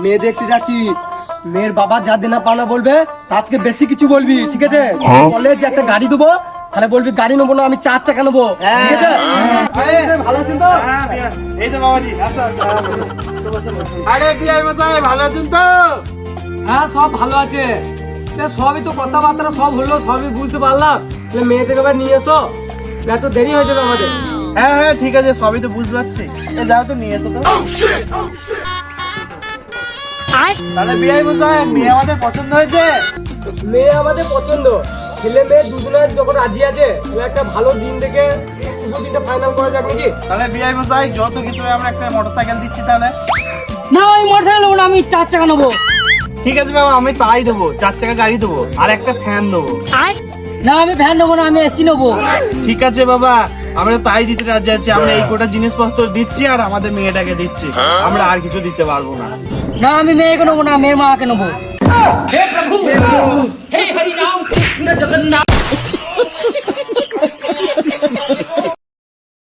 মেয়ে দেখতে যাচ্ছি। মেয়ের বাবা যা দেনা পাওনা বলবে তার থেকে বেশি কিছু বলবি, ঠিক আছে? বলে যে একটা গাড়ি দেবো, তাহলে বলবি গাড়ি নেবো না, আমি 4 চাকা নেবো, ঠিক আছে? ভালো আছেন তো? এই তো বাবাজি, আরে বিআই মশাই ভালো আছেন তো? হ্যাঁ সব ভালো আছে। সবই তো কথাবার্তা সব হলো, সবই বুঝতে পারলাম। তাহলে মেয়েটাকে এবার নিয়ে এসো, এত দেরি হয়ে যাবে আমাদের। হ্যাঁ হ্যাঁ ঠিক আছে, সবই তো বুঝতে পারছি। যাও তো নিয়ে এসো তো। তাহলে বিআই মশাই মেয়ে আমাদের পছন্দ হয়েছে? মেয়ে আমাদের পছন্দ, ছেলে মেয়ে দুজনের যখন রাজি আছে তাহলে একটা ভালো দিন দেখে শুভ দিনটা ফাইনাল করা যাক নাকি? তাহলে বিআই মশাই যত কিছু হয় আমরা একটা মোটরসাইকেল দিচ্ছি তাহলে। না আমি মোটরসাইকেল নেবো না, আমি 4 চাকা নেবো। ঠিক আছে বাবা, আমি তাই দেবো, 4 চাকা গাড়ি দেবো আর একটা ফ্যান দেবো। না আমি ভ্যান নেবো না, আমি এসি নেবো। ঠিক আছে বাবা, আমরা তাই দিতে রাজি আছি। আমরা এই কোটা জিনিসপত্র দিচ্ছি আর আমাদের মেয়েটাকে দিচ্ছি, আমরা আর কিছু দিতে পারবো না। না আমি মেয়েকে নেবো না, মেয়ের মাকে নেবো। हे प्रभु हे हरि